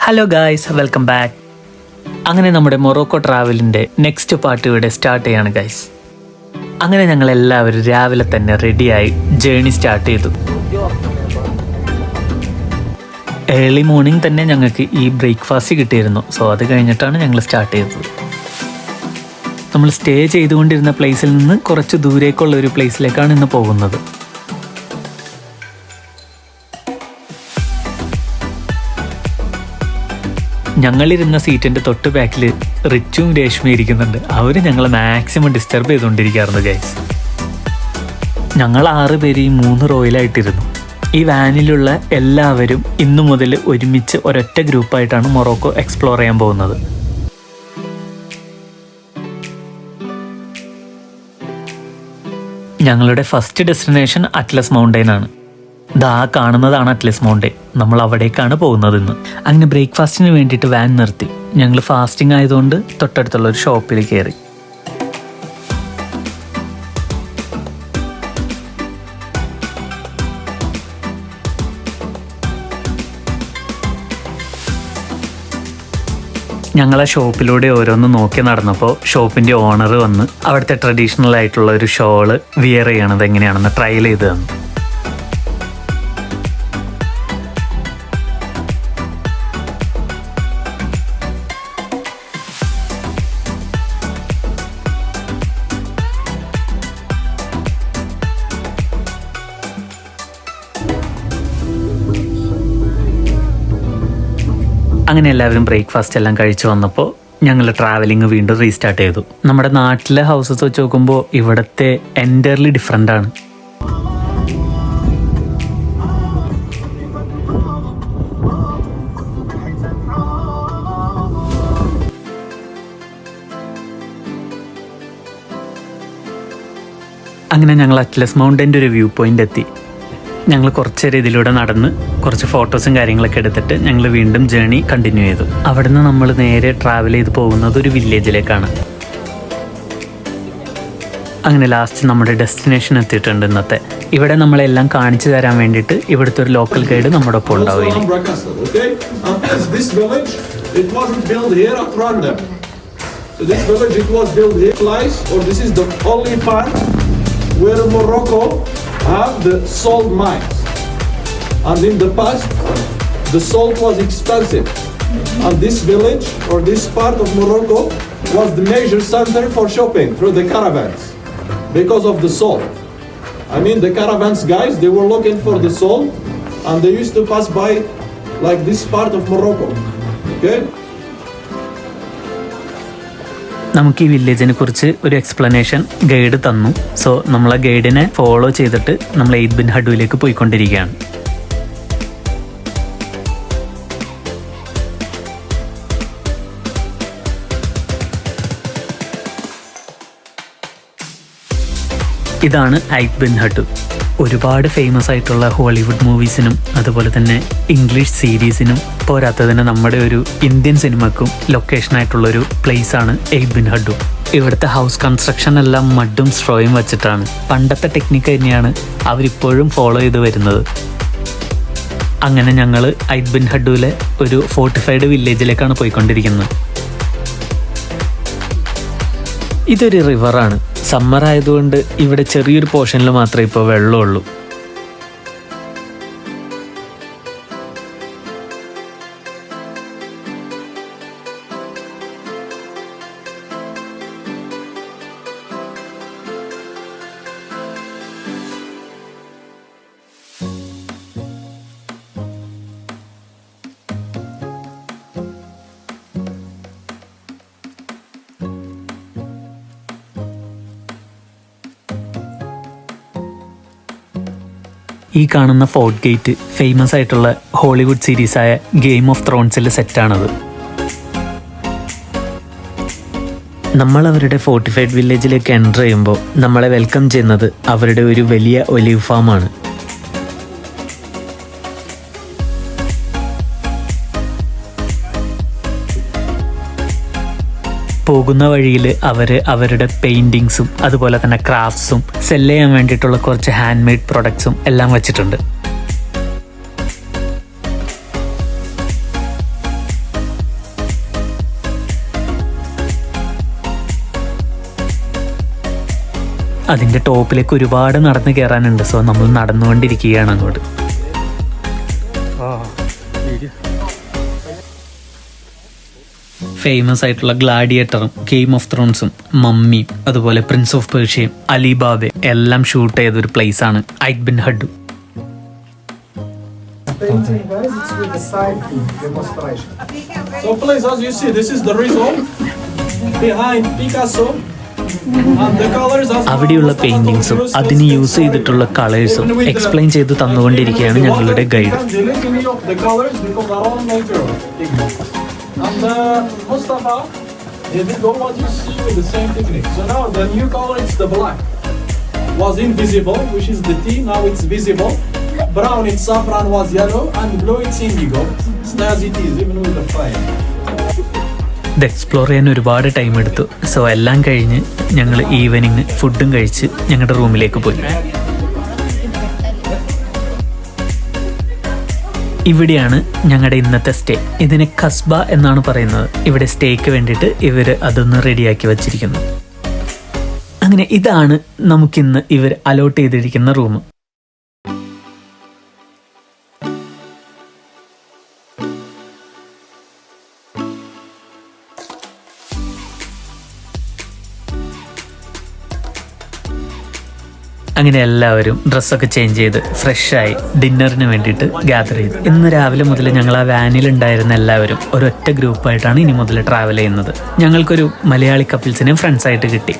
Hello guys, welcome back. അങ്ങനെ നമ്മുടെ Morocco ട്രാവലിൻ്റെ next part ഇവിടെ സ്റ്റാർട്ട് ചെയ്യാണ് ഗായ്സ്. അങ്ങനെ ഞങ്ങളെല്ലാവരും രാവിലെ തന്നെ റെഡിയായി ജേണി സ്റ്റാർട്ട് ചെയ്തു. ഏർലി മോർണിംഗ് തന്നെ ഞങ്ങൾക്ക് ഈ ബ്രേക്ക്ഫാസ്റ്റ് കിട്ടിയിരുന്നു. സോ അത് കഴിഞ്ഞിട്ടാണ് ഞങ്ങൾ സ്റ്റാർട്ട് ചെയ്തത്. നമ്മൾ സ്റ്റേ ചെയ്തുകൊണ്ടിരുന്ന പ്ലേസിൽ നിന്ന് കുറച്ച് ദൂരേക്കുള്ള ഒരു പ്ലേസിലേക്കാണ് ഇന്ന് പോകുന്നത്. ഞങ്ങളിരുന്ന സീറ്റിൻ്റെ തൊട്ട് ബാക്കിൽ റിച്ചും രേഷ്മയും ഇരിക്കുന്നുണ്ട്. അവർ ഞങ്ങളെ മാക്സിമം ഡിസ്റ്റർബ് ചെയ്തുകൊണ്ടിരിക്കാറുണ്ട് ഗൈസ്. ഞങ്ങൾ 6 പേര് ഈ 3 റോയിലായിട്ടിരുന്നു. ഈ വാനിലുള്ള എല്ലാവരും ഇന്നു മുതൽ ഒരുമിച്ച് ഒരൊറ്റ ഗ്രൂപ്പായിട്ടാണ് മൊറോക്കോ എക്സ്പ്ലോർ ചെയ്യാൻ പോകുന്നത്. ഞങ്ങളുടെ ഫസ്റ്റ് ഡെസ്റ്റിനേഷൻ അറ്റ്ലസ് മൗണ്ടെയിൻ ആണ്. ദാ കാണുന്നതാണ് അറ്റ്ലസ് മൗണ്ടെയിൻ. നമ്മൾ അവിടേക്കാണ് പോകുന്നത് ഇന്ന്. അങ്ങനെ ബ്രേക്ക്ഫാസ്റ്റിന് വേണ്ടിയിട്ട് വാൻ നിർത്തി. ഞങ്ങൾ ഫാസ്റ്റിംഗ് ആയതുകൊണ്ട് തൊട്ടടുത്തുള്ള ഒരു ഷോപ്പിൽ കയറി. ഞങ്ങളെ ഷോപ്പിലൂടെ ഓരോന്ന് നോക്കി നടന്നപ്പോൾ ഷോപ്പിൻ്റെ ഓണർ വന്ന് അവിടുത്തെ ട്രഡീഷണൽ ആയിട്ടുള്ള ഒരു ഷോള് വിയർ ചെയ്യണത് എങ്ങനെയാണെന്ന് ട്രയൽ ചെയ്ത് തന്നു. അങ്ങനെ എല്ലാവരും ബ്രേക്ക്ഫാസ്റ്റ് എല്ലാം കഴിച്ചു വന്നപ്പോൾ ഞങ്ങൾ ട്രാവലിംഗ് വീണ്ടും റീസ്റ്റാർട്ട് ചെയ്തു. നമ്മുടെ നാട്ടിലെ ഹൗസസ് വെച്ച് നോക്കുമ്പോൾ ഇവിടുത്തെ എൻറ്റയർലി ഡിഫറെൻ്റ് ആണ്. അങ്ങനെ ഞങ്ങൾ അറ്റ്ലസ് മൗണ്ടൻ്റെ ഒരു വ്യൂ പോയിൻ്റ് എത്തി. ഞങ്ങൾ കുറച്ച് നേരം ഇതിലൂടെ നടന്ന് കുറച്ച് ഫോട്ടോസും കാര്യങ്ങളൊക്കെ എടുത്തിട്ട് ഞങ്ങൾ വീണ്ടും ജേണി കണ്ടിന്യൂ ചെയ്തു. അവിടുന്ന് നമ്മൾ നേരെ ട്രാവൽ ചെയ്ത് പോകുന്നത് ഒരു വില്ലേജിലേക്കാണ്. അങ്ങനെ ലാസ്റ്റ് നമ്മുടെ ഡെസ്റ്റിനേഷൻ എത്തിയിട്ടുണ്ട് ഇന്നത്തെ. ഇവിടെ നമ്മളെല്ലാം കാണിച്ചു തരാൻ വേണ്ടിയിട്ട് ഇവിടുത്തെ ഒരു ലോക്കൽ ഗൈഡ് നമ്മുടെ ഒപ്പം ഉണ്ടാവുകയും. have the salt mines, and in the past the salt was expensive, and this village or this part of Morocco was the major center for shopping through the caravans because of the salt. I mean, the caravans guys, they were looking for the salt and they used to pass by like this part of Morocco. Okay, നമുക്ക് ഈ വില്ലേജിനെ കുറിച്ച് ഒരു explanation guide തന്നു. So നമ്മൾ ആ ഗൈഡിനെ follow ചെയ്തിട്ട് നമ്മൾ എയ്ത് ബിൻ ഹഡുവിലേക്ക് പോയിക്കൊണ്ടിരിക്കുകയാണ്. ഇതാണ് എയ്ത് ബിൻ ഹഡു. ഒരുപാട് ഫേമസ് ആയിട്ടുള്ള ഹോളിവുഡ് മൂവീസിനും അതുപോലെ തന്നെ ഇംഗ്ലീഷ് സീരീസിനും പോരാത്തതിന് നമ്മുടെ ഒരു ഇന്ത്യൻ സിനിമക്കും ലൊക്കേഷനായിട്ടുള്ളൊരു പ്ലേസാണ് എയ്ത് ബിൻ ഹഡു. ഇവിടുത്തെ ഹൗസ് കൺസ്ട്രക്ഷൻ എല്ലാം മഡും സ്ട്രോയും വെച്ചിട്ടാണ്. പണ്ടത്തെ ടെക്നിക്ക് തന്നെയാണ് അവരിപ്പോഴും ഫോളോ ചെയ്ത് വരുന്നത്. അങ്ങനെ ഞങ്ങൾ എയ്ത് ബിൻ ഹഡുവിലെ ഒരു ഫോർട്ടിഫൈഡ് വില്ലേജിലേക്കാണ് പോയിക്കൊണ്ടിരിക്കുന്നത്. ഇതൊരു റിവറാണ്. സമ്മർ ആയതുകൊണ്ട് ഇവിടെ ചെറിയൊരു പോർഷനിൽ മാത്രമേ ഇപ്പോൾ വെള്ളമുള്ളൂ. ഈ കാണുന്ന ഫോർട്ട് ഗേറ്റ് ഫേമസ് ആയിട്ടുള്ള ഹോളിവുഡ് സീരീസായ ഗെയിം ഓഫ് ത്രോൺസിലെ സെറ്റാണത്. നമ്മൾ അവരുടെ ഫോർട്ടിഫൈഡ് വില്ലേജിലേക്ക് എൻ്റർ ചെയ്യുമ്പോൾ നമ്മളെ വെൽക്കം ചെയ്യുന്നത് അവരുടെ ഒരു വലിയ ഒലിവ് ഫാമാണ്. പോകുന്ന വഴിയിൽ അവർ അവരുടെ പെയിൻറ്റിങ്സും അതുപോലെ തന്നെ ക്രാഫ്റ്റ്സും സെല്ല് ചെയ്യാൻ വേണ്ടിയിട്ടുള്ള കുറച്ച് ഹാൻഡ് മെയ്ഡ് പ്രൊഡക്ട്സും എല്ലാം വച്ചിട്ടുണ്ട്. അതിൻ്റെ ടോപ്പിലേക്ക് ഒരുപാട് നടന്ന് കയറാനുണ്ട്. സോ നമ്മൾ നടന്നുകൊണ്ടിരിക്കുകയാണ് അങ്ങോട്ട്. ഫേമസ് ആയിട്ടുള്ള ഗ്ലാഡിയേറ്ററും ഗെയിം ഓഫ് ത്രോൺസും മമ്മിയും അതുപോലെ പ്രിൻസ് ഓഫ് പേർഷ്യയും അലിബാബയും എല്ലാം ഷൂട്ട് ചെയ്ത ഒരു പ്ലേസ് ആണ് ഐറ്റ് ബിൻ ഹഡു. Painting, guys, it's with the side view demonstration. So please, as you see, this is the result behind Picasso. And the colors as അവിടെയുള്ള പെയിന്റിങ്സും അതിന് യൂസ് ചെയ്തിട്ടുള്ള കളേഴ്സും എക്സ്പ്ലെയിൻ ചെയ്ത് തന്നുകൊണ്ടിരിക്കുകയാണ് ഞങ്ങളുടെ guide. The colors because are all natural. And Mustafa, he did all what you see with the same technique. So now the new color is the black. Was invisible, which is the tea. Now it's visible. Brown in saffron was yellow, and blue it's indigo. Stay as it is, even with the fire. ഇത് explore ചെയ്യാൻ ഒരുപാട് time എടുത്തു. So എല്ലാം കഴിഞ്ഞ് ഞങ്ങൾ evening ഫുഡും കഴിച്ച് ഞങ്ങളുടെ റൂമിലേക്ക് പോയി. ഇവിടെയാണ് ഞങ്ങളുടെ ഇന്നത്തെ സ്റ്റേ. ഇതിന് കസ്ബ എന്നാണ് പറയുന്നത്. ഇവിടെ സ്റ്റേക്ക് വേണ്ടിയിട്ട് ഇവർ അതൊന്ന് റെഡിയാക്കി വച്ചിരിക്കുന്നു. അങ്ങനെ ഇതാണ് നമുക്കിന്ന് ഇവർ അലോട്ട് ചെയ്തിരിക്കുന്ന റൂം. അങ്ങനെ എല്ലാവരും ഡ്രസ്സൊക്കെ ചേഞ്ച് ചെയ്ത് ഫ്രഷായി ഡിന്നറിന് വേണ്ടിയിട്ട് ഗ്യാദർ ചെയ്തു. ഇന്ന് രാവിലെ മുതൽ ഞങ്ങൾ ആ വാനിലുണ്ടായിരുന്ന എല്ലാവരും ഒരൊറ്റ ഗ്രൂപ്പായിട്ടാണ് ഇനി മുതൽ ട്രാവൽ ചെയ്യുന്നത്. ഞങ്ങൾക്കൊരു മലയാളി കപ്പിൾസിനെയും ഫ്രണ്ട്സായിട്ട് കിട്ടി.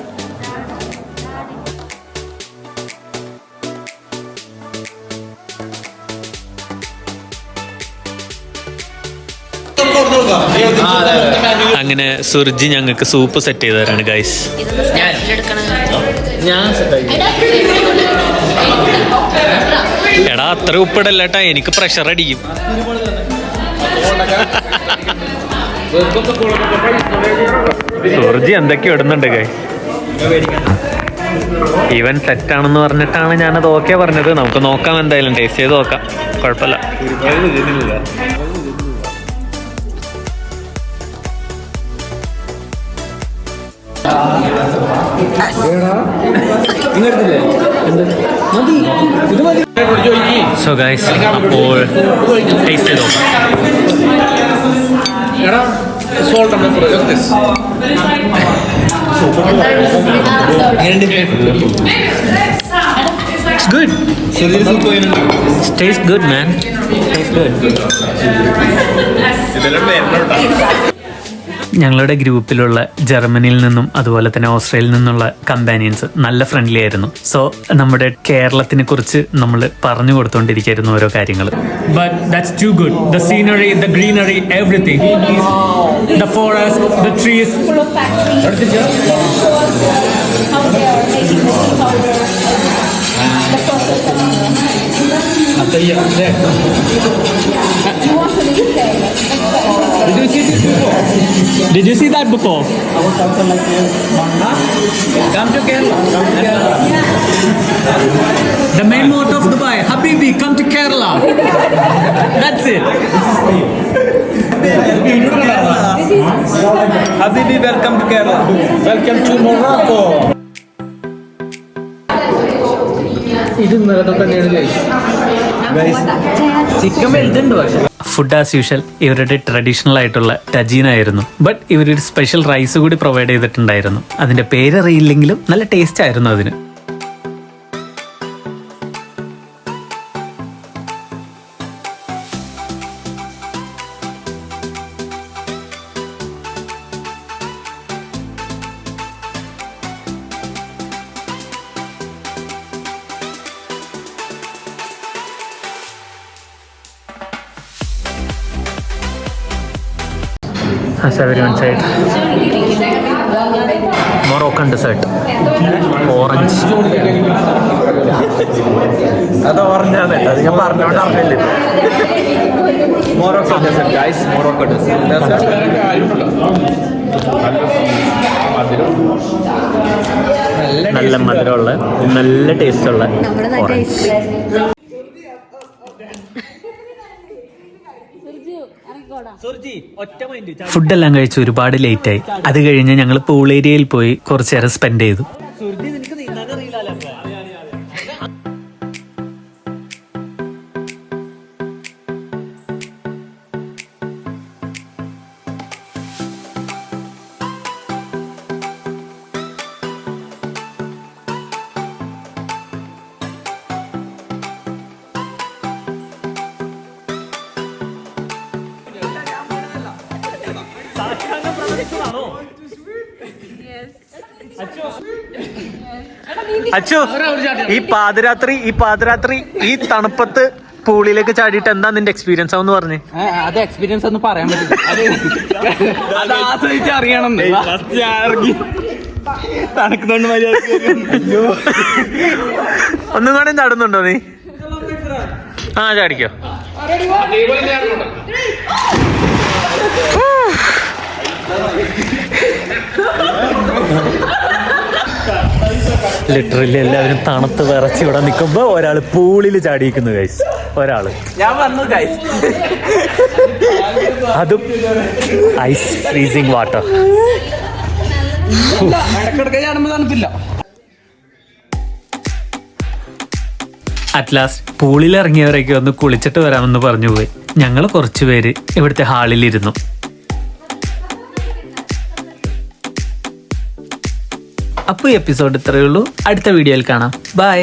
അങ്ങനെ സുർജി ഞങ്ങൾക്ക് സൂപ്പ് സെറ്റ് ചെയ്ത് തരാണ് ഗൈസ്. എടാ അത്ര ഉപ്പിടല്ലേട്ടാ, എനിക്ക് പ്രഷർ അടിക്കും. സുർജി എന്തൊക്കെയോ ഇടുന്നുണ്ട് ഗൈസ്. ഈവൻ സെറ്റാണെന്ന് പറഞ്ഞിട്ടാണ് ഞാനത് ഓക്കെ പറഞ്ഞത്. നമുക്ക് നോക്കാം, എന്തായാലും ടേസ്റ്റ് ചെയ്ത് നോക്കാം, കുഴപ്പമില്ല. സോ ഗൈസ്, അപ്പോൾ ടേസ്റ്റ് ചെയ്ത് നോക്കാം. It's good. Tastes good, man. Tastes good. ഞങ്ങളുടെ ഗ്രൂപ്പിലുള്ള ജർമ്മനിയിൽ നിന്നും അതുപോലെ തന്നെ ഓസ്ട്രേലിയയിൽ നിന്നുള്ള കമ്പാനിയൻസ് നല്ല ഫ്രണ്ട്ലി ആയിരുന്നു. സോ നമ്മുടെ കേരളത്തിനെ കുറിച്ച് നമ്മൾ പറഞ്ഞു കൊടുത്തോണ്ടിരിക്കുന്നു ഓരോ കാര്യങ്ങൾ. But that's too good. The scenery, the greenery, everything. The forest, the trees. Full of factories. How they are making the tea powder. The process of You want to visit there? Did you see that before? Come to Kerala. The main motto of Dubai, Habibi, come to Kerala. That's it. Habibi, welcome to Kerala. Welcome to Morocco. Food as usual ഇവരുടെ traditional ആയിട്ടുള്ള ടജീന ആയിരുന്നു. But ഇവരൊരു special rice കൂടി provide ചെയ്തിട്ടുണ്ടായിരുന്നു. അതിന്റെ പേരറിയില്ലെങ്കിലും നല്ല taste ആയിരുന്നു അതിന്. Has everyone said? Moroccan dessert. Orange. അത് ഓറഞ്ചാണ് കേട്ടോ, അത് ഞാൻ പറഞ്ഞോണ്ട് അറിഞ്ഞില്ല. Morocco dessert guys, Morocco dessert. നല്ല മധുരമുള്ള നല്ല ടേസ്റ്റുള്ള ഓറഞ്ച്. ഫുഡെല്ലാം കഴിച്ച് ഒരുപാട് ലേറ്റായി. അത് കഴിഞ്ഞ് ഞങ്ങൾ പൂൾ ഏരിയയിൽ പോയി കുറച്ചു നേരം സ്പെൻഡ് ചെയ്തു. അച്ചു ഈ പാതിരാത്രി ഈ തണുപ്പത്ത് പൂളിലേക്ക് ചാടിയിട്ട് എന്താ നിന്റെ എക്സ്പീരിയൻസ് ആവെന്ന് പറഞ്ഞേ? അത് എക്സ്പീരിയൻസ് ഒന്നും പറയാൻ പറ്റില്ല, അത് ആസ്വദിച്ച് അറിയണം. തണുക്കുന്നോണ്ട് ഒന്നും കൂടെ ചാടുന്നുണ്ടോ നീ? ആ ചാടിക്കോ. ലിറ്ററലി എല്ലാവരും തണുത്ത് വിറച്ച് ഇവിടെ നിൽക്കുമ്പോ ഒരാള് പൂളിൽ ചാടിയിരിക്കുന്നു ഗൈസ്. ഒരാള് ഞാൻ വന്നു ഗൈസ്, അതും ഐസ് ഫ്രീസിങ് വാട്ടർ. ഇടക്കിടക്ക് ചാടുമ്പോ തണുപ്പില്ല. അറ്റ് ലാസ്റ്റ് പൂളിൽ ഇറങ്ങിയവരൊക്കെ ഒന്ന് കുളിച്ചിട്ട് വരാമെന്ന് പറഞ്ഞു പോയി. ഞങ്ങൾ കുറച്ചുപേര് ഇവിടുത്തെ ഹാളിലിരുന്നു. അപ്പോൾ ഈ എപ്പിസോഡ് ഇത്രയേ ഉള്ളൂ. അടുത്ത വീഡിയോയിൽ കാണാം. ബൈ.